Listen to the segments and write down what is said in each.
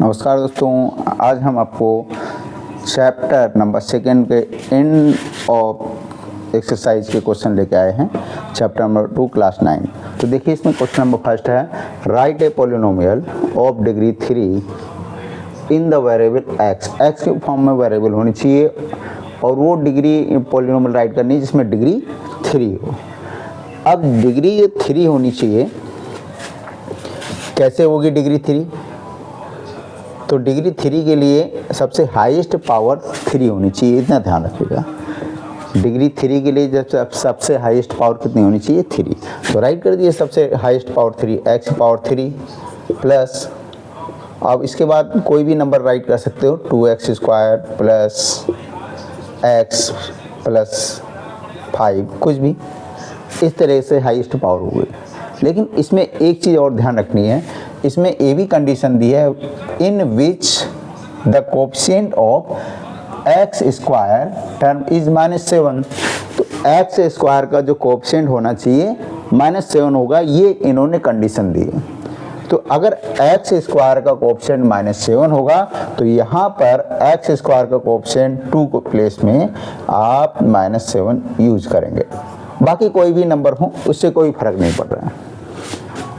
नमस्कार दोस्तों, आज हम आपको चैप्टर नंबर 2 के एंड ऑफ एक्सरसाइज के क्वेश्चन लेके आए हैं। Chapter number 2 class 9। तो देखिए, इसमें क्वेश्चन नंबर फर्स्ट है, right a polynomial of degree 3 in the variable x. X के फॉर्म में वेरिएबल होनी चाहिए और वो डिग्री पॉलिनोमियल राइट करनी है जिसमें डिग्री 3 हो। अब डिग्री 3 होनी चाहिए, कैसे होगी डिग्री 3? तो डिग्री 3 के लिए सबसे हाईएस्ट पावर 3 होनी चाहिए, इतना ध्यान रखिएगा। डिग्री 3 के लिए जब सबसे हाईएस्ट पावर कितनी होनी चाहिए? 3। तो राइट कर दिए सबसे highest power 3, x power 3 plus, अब इसके बाद कोई भी नंबर राइट कर सकते हो, 2x² प्लस x प्लस 5, कुछ भी इस तरह से हाईएस्ट पावर हो गई। लेकिन इसमें एक चीज़ और ध्यान रखनी है, इसमें ये भी कंडीशन दी है, in which the coefficient of x² term is -7। तो x² का जो कोएफिशिएंट होना चाहिए -7 होगा, ये इन्होंने कंडीशन दी है। तो अगर x² का कोएफिशिएंट -7 होगा तो यहाँ पर x² का कोएफिशिएंट 2 को प्लेस में आप -7 यूज करेंगे। बाकी कोई भी नंबर हो उससे कोई फर्क नहीं पड़ रहा है।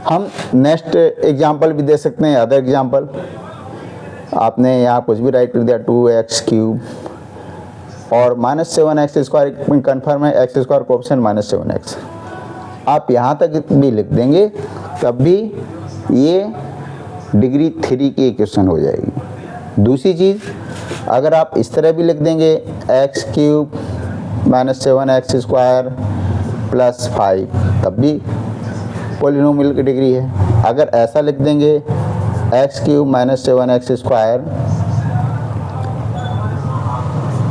हम नेक्स्ट एग्जाम्पल भी दे सकते हैं, अदर एग्जाम्पल। आपने यहाँ कुछ भी राइट कर दिया, 2x³ और -7x² कन्फर्म है, x² कोएफिशिएंट -7x। आप यहाँ तक भी लिख देंगे तब भी ये डिग्री 3 की इक्वेशन हो जाएगी। दूसरी चीज़, अगर आप इस तरह भी लिख देंगे x³ -7x² प्लस 5, तब भी पॉलिनोमियल की डिग्री है। अगर ऐसा लिख देंगे x³ -7x²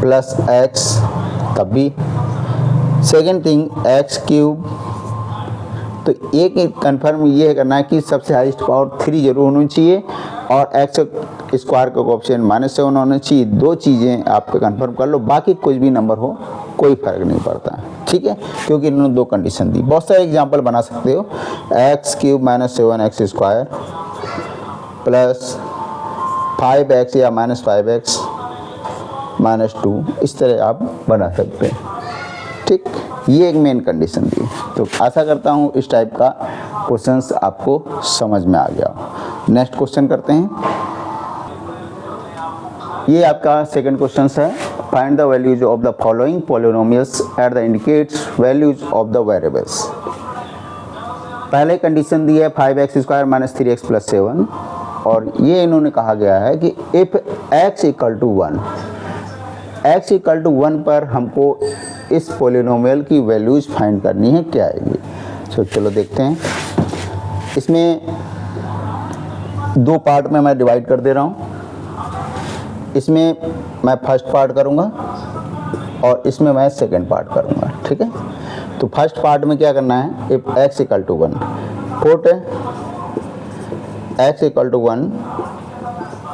प्लस x, तब भी। सेकेंड थिंग, x³, तो एक कन्फर्म ये करना है कि सबसे हाईएस्ट पावर 3 जरूर होनी चाहिए और x² का कोएफिशिएंट -7 होना चाहिए। दो चीज़ें आपको कन्फर्म कर लो, बाकी कुछ भी नंबर हो कोई फर्क नहीं पड़ता, ठीक है, क्योंकि इन्होंने दो कंडीशन दी। बहुत सारे एग्जांपल बना सकते हो, x³ -7x² प्लस 5x या -5x -2, इस तरह आप बना सकते हैं, ठीक। ये एक मेन कंडीशन दी। तो आशा करता हूँ इस टाइप का क्वेश्चंस आपको समझ में आ गया। नेक्स्ट क्वेश्चन करते हैं। ये आपका सेकंड क्वेश्चन है, find the values of the following polynomials at the indicates values of the variables. पहले कंडीशन दी है 5x² -3x प्लस 7, और ये इन्होंने कहा गया है कि इफ x = 1, x = 1 पर हमको इस पॉलिनोमियल की वैल्यूज फाइंड करनी है, क्या आएगी। तो चलो देखते हैं। इसमें दो पार्ट में मैं डिवाइड कर दे रहा हूँ। इसमें मैं फर्स्ट पार्ट करूँगा और इसमें मैं सेकंड पार्ट करूँगा, ठीक है। तो फर्स्ट पार्ट में क्या करना है, if x = 1, put x = 1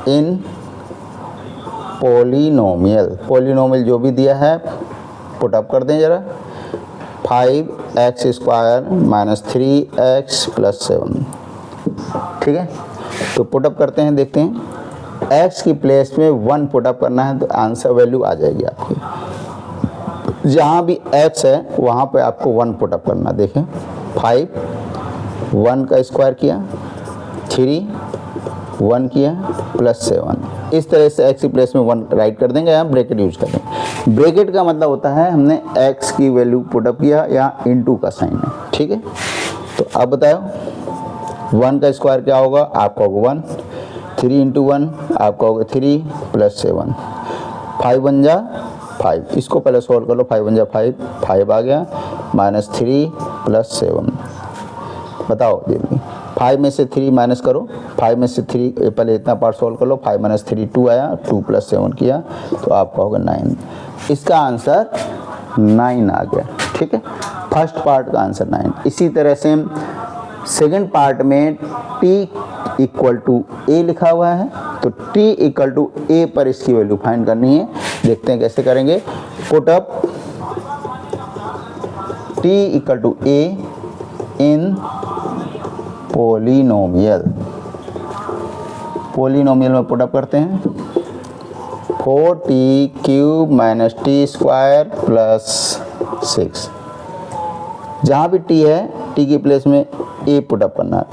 in polynomial जो भी दिया है पुट अप कर दें जरा। 5x² -3x प्लस 7, ठीक है। तो पुट अप करते हैं, देखते हैं। x की प्लेस में 1 पुट अप करना है तो आंसर वैल्यू आ जाएगी आपकी। जहाँ भी x है वहाँ पे आपको 1 पुट अप करना। देखें, 5 1 का स्क्वायर किया, 3 1 किया प्लस 7, इस तरह से x की प्लेस में 1 राइट कर देंगे। यहाँ ब्रैकेट यूज कर देंगे। ब्रैकेट का मतलब होता है हमने x की वैल्यू पुट अप किया, यहाँ इनटू का साइन है, ठीक है। तो अब बताओ 1 का स्क्वायर क्या होगा, आपका होगा 1, 3 × 1 आपका होगा 3 प्लस 7, 5 1 जा 5, इसको पहले सॉल्व कर लो। 5 1 जा 5, 5 आ गया, -3 प्लस 7। बताओ जल्दी, 5 में से 3 माइनस करो, 5 में से 3, पहले इतना पार्ट सॉल्व कर लो। 5 - 3 2 आया, 2 + 7 किया तो आपका होगा 9। इसका आंसर 9 आ गया, ठीक है। फर्स्ट पार्ट का आंसर 9। इसी तरह से सेकंड पार्ट में t = a लिखा हुआ है, तो t = a पर इसकी वैल्यू फाइंड करनी है। देखते हैं कैसे करेंगे। Put up t = a in polynomial, polynomial में पुटअप करते हैं 4t³ minus T square plus 6। जहाँ भी t है t की प्लेस में a पुटअप करना है।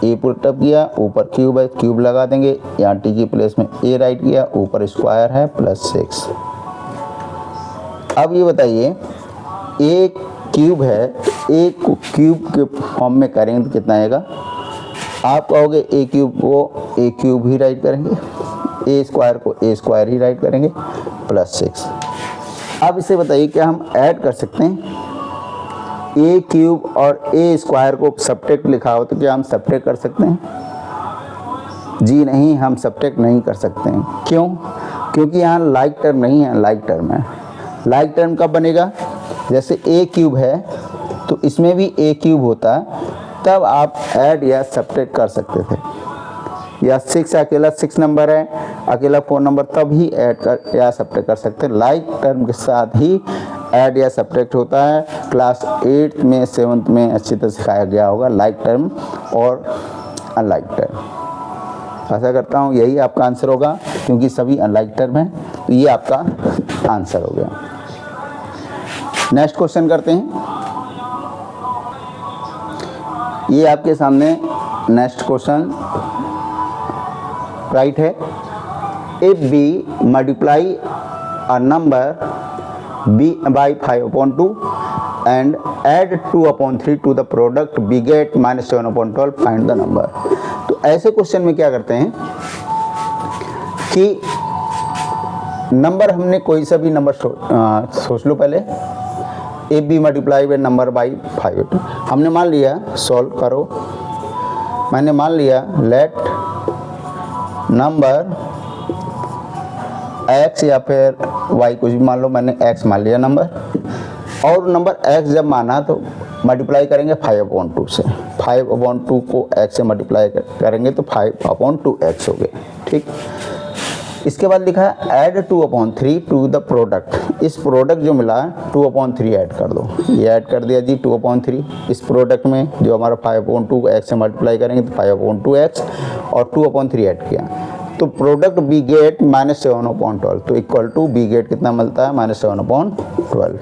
a पुटअप किया, ऊपर क्यूब है, क्यूब लगा देंगे। यहाँ t की प्लेस में a राइट किया, ऊपर स्क्वायर है प्लस 6। अब ये बताइए a क्यूब है, a को क्यूब के फॉर्म में करेंगे तो कितना आएगा? आप कहोगे a क्यूब को a क्यूब ही राइट करेंगे, a स्क्वायर को a स्क्वायर ही राइट करेंगे प्लस 6। अब इसे बताइए क्या हम ऐड कर सकते हैं? a क्यूब और a स्क्वायर को सब्ट्रैक्ट लिखा हो तो क्या हम सब्ट्रैक्ट कर सकते हैं? जी नहीं, हम सब्ट्रैक्ट नहीं कर सकते हैं। क्यों? क्योंकि यहाँ लाइक टर्म नहीं है, लाइक टर्म है। लाइक टर्म कब बनेगा? जैसे a क्यूब है तो इसमें भी a क्यूब होता, तब आप ऐड या सब्ट्रैक्ट कर सकते थे। या 6 अकेला 6 नंबर है, अकेला 4 नंबर, तब ही ऐड कर या सब्ट्रैक्ट कर सकते हैं। लाइक टर्म के साथ ही ऐड या सब्ट्रैक्ट होता है। क्लास 8 में 7th में अच्छी तरह सिखाया गया होगा लाइक टर्म और अनलाइक टर्म। आशा करता हूँ यही आपका आंसर होगा, क्योंकि सभी अनलाइक टर्म है, तो ये आपका आंसर हो गया। नेक्स्ट क्वेश्चन करते हैं। ये आपके सामने नेक्स्ट क्वेश्चन राइट है। If B multiply a number b by 5/2 and add 2/3 to the product b get -7/12, find the number। तो ऐसे क्वेश्चन में क्या करते हैं कि नंबर हमने कोई सा भी नंबर सोच लो पहले। A B multiply by number by 5/2 हमने मान लिया, सॉल्व करो। मैंने मान लिया लेट नंबर x या फिर y कुछ भी मान लो, मैंने x मान लिया नंबर, और नंबर x जब माना तो मल्टीप्लाई करेंगे 5/2 से। 5/2 को x से मल्टीप्लाई करेंगे तो 5/2x हो गए। ठीक, इसके बाद लिखा है ऐड 2/3 टू द प्रोडक्ट। इस प्रोडक्ट जो मिला 2/3 ऐड कर दो। ये ऐड कर दिया जी 2/3 इस प्रोडक्ट में, जो हमारा 5/2 x से मल्टीप्लाई करेंगे तो 5/2x, और 2/3 ऐड किया तो प्रोडक्ट बी गेट -7/12। तो इक्वल टू बी गेट कितना मिलता है? -7/12।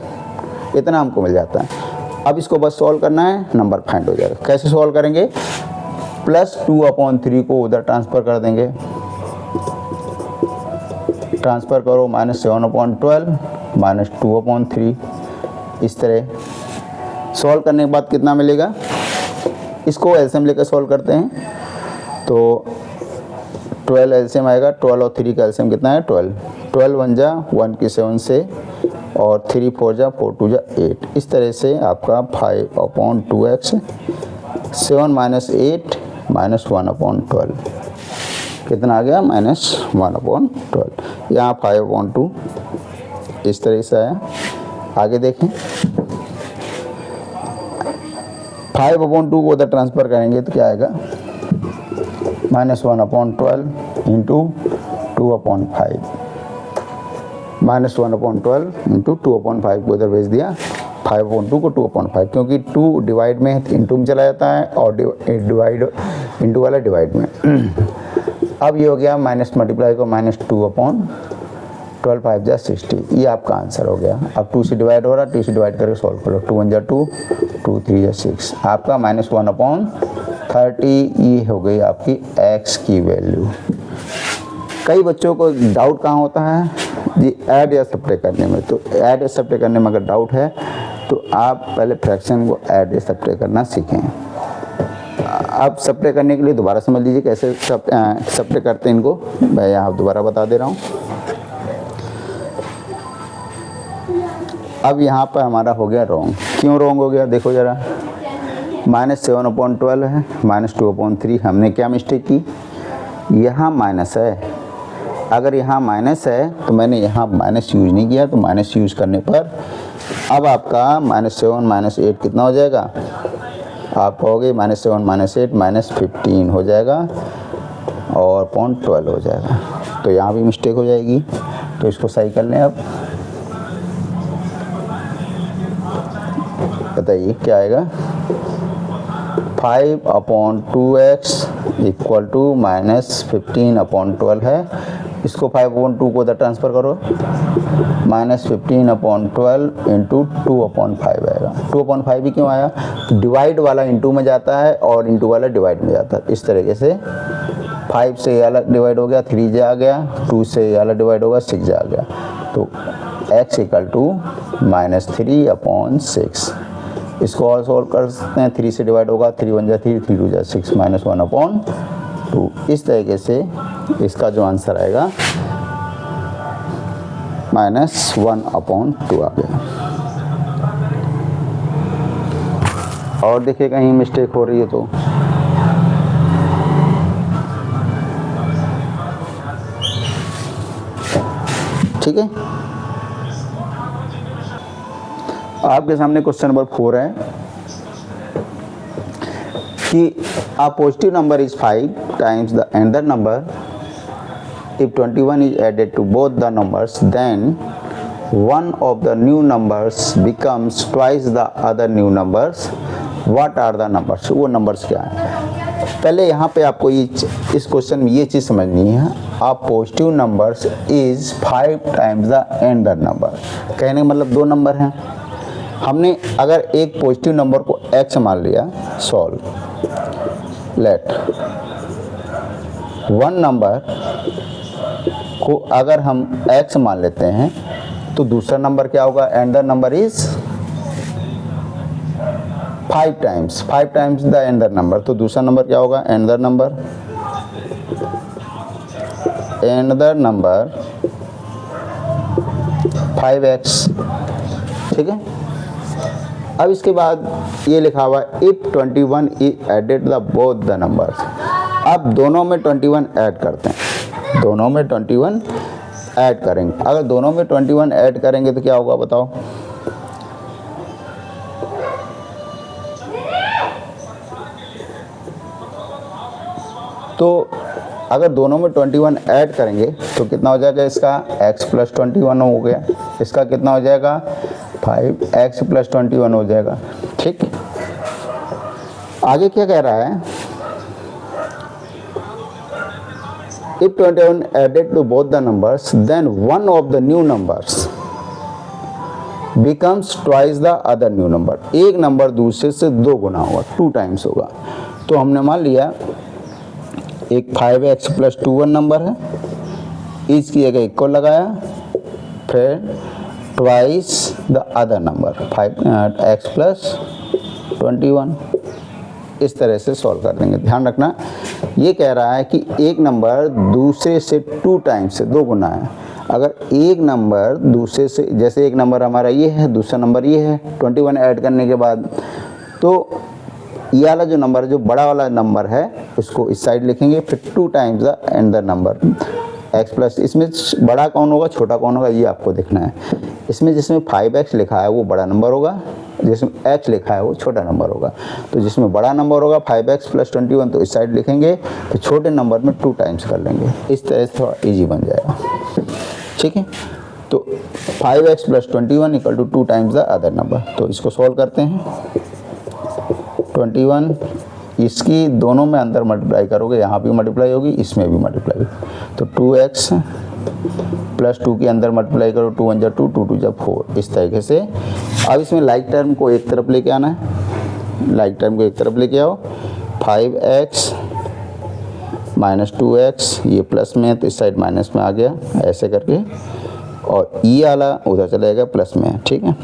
इतना हमको मिल जाता है। अब इसको बस सॉल्व करना है, नंबर फाइंड हो जाएगा। कैसे सॉल्व करेंगे? प्लस 2/3 को उधर ट्रांसफ़र कर देंगे, ट्रांसफ़र करो -7/12 -2/3। इस तरह सॉल्व करने के बाद कितना मिलेगा? इसको एलसीएम लेकर सॉल्व करते हैं तो 12 एलसीएम आएगा। 12 और 3 का एलसीएम कितना है? 12। 12 1 जा 1 की 7 से, और 3 4 जा 4 2 जा 8। इस तरह से आपका 5/2x 7 - 8 -1/12 कितना आ गया? -1/12। यहाँ 5/2 इस तरह से आया। आगे देखें, 5/2 को उधर ट्रांसफ़र करेंगे तो क्या आएगा? -1/12 इंटू 2/5 -1/12 इंटू 2/5 को उधर भेज दिया। 5/2 को 2/5, क्योंकि 2 डिवाइड में इंटू में चला जाता है, और डिवाइड इंटू वाला डिवाइड में। अब ये हो गया माइनस मल्टीप्लाई को -2/12 5 जा 60। ये आपका आंसर हो गया। अब 2 से डिवाइड हो रहा है, 2 से डिवाइड करके सॉल्व करो। 2 1 जा 2, 2 3 जा 6। आपका -1/30 ये हो गई आपकी x की वैल्यू। कई बच्चों को डाउट कहाँ होता है जी? ऐड या सब्ट्रैक्ट करने में। तो ऐड या सब्ट्रैक्ट करने में अगर डाउट है तो आप पहले फ्रैक्शन को ऐड या सब्ट्रैक्ट करना सीखें। आप सब्ट्रैक्ट करने के लिए दोबारा समझ लीजिए कैसे सब्ट्रैक्ट करते हैं इनको। मैं यहाँ दोबारा बता दे रहा हूँ। अब यहाँ पर हमारा हो गया रॉन्ग। क्यों रॉन्ग हो गया? देखो ज़रा, -7/12 है, -2/3। हमने क्या मिस्टेक की? यहाँ माइनस है। अगर यहाँ माइनस है तो मैंने यहाँ माइनस यूज़ नहीं किया, तो माइनस यूज़ करने पर अब आपका -7 - 8 कितना हो जाएगा? आप कहोगे -7 - 8 -15 हो जाएगा, और 0.12 हो जाएगा। तो यहाँ भी मिस्टेक हो जाएगी, तो इसको सही कर लें। अब बताइए क्या आएगा? 5/2x इक्वल टू -15/12 है। इसको 5/2 को उधर ट्रांसफ़र करो, -15/12 इंटू 2/5 आएगा। 2/5 भी क्यों आया? डिवाइड वाला इंटू में जाता है और इंटू वाला डिवाइड में जाता है। इस तरीके से 5 से ये वाला डिवाइड हो गया, 3 जा आ गया, 2 से ये वाला डिवाइड होगा, 6 जा आ गया। तो x इक्वल टू -3/6। इसको और सॉल्व कर सकते हैं, 3 से डिवाइड होगा, 3 1 जा 3, 3 2 जा 6, -1/2। इस तरीके से इसका जो आंसर आएगा -1/2 आ गया। और देखिए कहीं मिस्टेक हो रही है तो ठीक है। आपके सामने क्वेश्चन नंबर 4 है कि a positive number is 5 times the another number. If 21 is added to both the numbers, then one of the new numbers becomes twice the other new numbers. What are the numbers? वो numbers क्या है? पहले यहाँ पे आपको ये इस question में ये चीज़ समझनी है। A positive number is 5 times the another number. कहने का मतलब 2 नंबर हैं। हमने अगर एक पॉजिटिव नंबर को x मान लिया, सॉल्व लेट वन नंबर को अगर हम x मान लेते हैं तो दूसरा नंबर क्या होगा? Other number is 5 times the other number. तो दूसरा नंबर क्या होगा? Other number 5x। ठीक है। अब इसके बाद ये लिखा हुआ if 21 is added the both the numbers. अब दोनों में 21 ऐड करते हैं, दोनों में 21 ऐड करेंगे। अगर दोनों में 21 ऐड करेंगे तो क्या होगा बताओ? तो अगर दोनों में 21 ऐड करेंगे तो कितना हो जाएगा? इसका x + 21 हो गया। इसका कितना हो जाएगा? 5x + 21 हो जाएगा। ठीक। आगे क्या कह रहा है? If 21 added to both the numbers, then one of the new numbers becomes twice the other new number. एक नंबर दूसरे से 2 गुना होगा, 2 टाइम्स होगा। तो हमने मान लिया एक 5x + 21 नंबर है, इसकी जगह इक्वल लगाया, फिर twice the other number 5x + 21। इस तरह से सॉल्व कर देंगे। ध्यान रखना ये कह रहा है कि एक नंबर दूसरे से 2 टाइम्स से 2 गुना है। अगर एक नंबर दूसरे से, जैसे एक नंबर हमारा ये है, दूसरा नंबर ये है, 21 ऐड करने के बाद तो ये वाला जो नंबर है, जो बड़ा वाला नंबर है, उसको इस साइड लिखेंगे, फिर 2 times the other number x plus. इसमें बड़ा कौन होगा छोटा कौन होगा ये आपको देखना है। इसमें जिसमें 5x लिखा है वो बड़ा नंबर होगा, जिसमें x लिखा है वो छोटा नंबर होगा। तो जिसमें बड़ा नंबर होगा 5x + 21 तो इस साइड लिखेंगे, तो छोटे नंबर में 2 टाइम्स कर लेंगे। इस तरह से थोड़ा ईजी बन जाएगा। ठीक है। तो 5x + 21 = 2 times the other number. तो इसको सॉल्व करते हैं। 21 इसकी दोनों में अंदर मल्टीप्लाई करोगे, यहाँ भी मल्टीप्लाई होगी, इसमें भी मल्टीप्लाई होगी। तो 2x + 2 के अंदर मल्टीप्लाई करो, 2 1 जा 2, 2 2 जा 4। इस तरीके से अब इसमें लाइक टर्म को एक तरफ लेके आना है, लाइक टर्म को एक तरफ लेके आओ। 5x - 2x ये प्लस में है तो इस साइड माइनस में आ गया, ऐसे करके, और ये वाला उधर चलेगा प्लस में। ठीक है।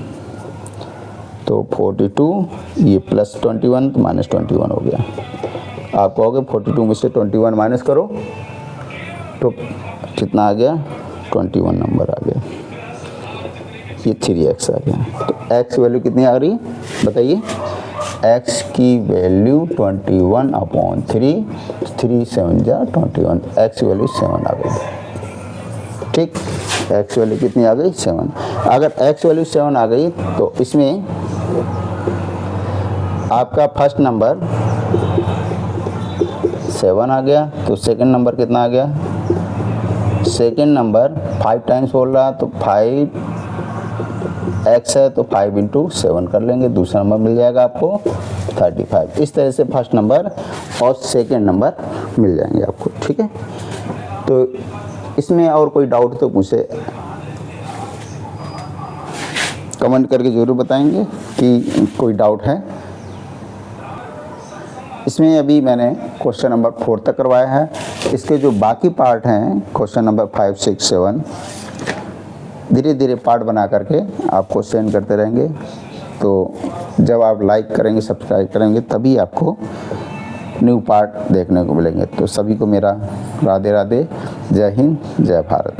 तो 42 ये + 21 तो -21 हो गया। आप कहोगे 42 में से 21 माइनस करो तो कितना आ गया? 21 नंबर आ गया। ये 3x आ गया। तो x वैल्यू कितनी आ रही बताइए? x की वैल्यू 21/3, 3 7 जा 21, x वैल्यू 7 आ गई। ठीक। x वैल्यू कितनी आ गई? 7। अगर x वैल्यू 7 आ गई तो इसमें आपका फर्स्ट नंबर 7 आ गया, तो सेकंड नंबर कितना आ गया? सेकंड नंबर 5 टाइम्स बोल रहा तो 5 x है तो 5 इंटू 7 कर लेंगे, दूसरा नंबर मिल जाएगा आपको 35। इस तरह से फर्स्ट नंबर और सेकंड नंबर मिल जाएंगे आपको, ठीक है। तो इसमें और कोई डाउट तो मुझे कमेंट करके ज़रूर बताएंगे कि कोई डाउट है। इसमें अभी मैंने क्वेश्चन नंबर 4 तक करवाया है। इसके जो बाकी पार्ट हैं क्वेश्चन नंबर 5, 6, 7 धीरे धीरे पार्ट बना करके आपको सेंड करते रहेंगे। तो जब आप लाइक करेंगे, सब्सक्राइब करेंगे, तभी आपको न्यू पार्ट देखने को मिलेंगे। तो सभी को मेरा राधे राधे, जय हिंद, जय भारत।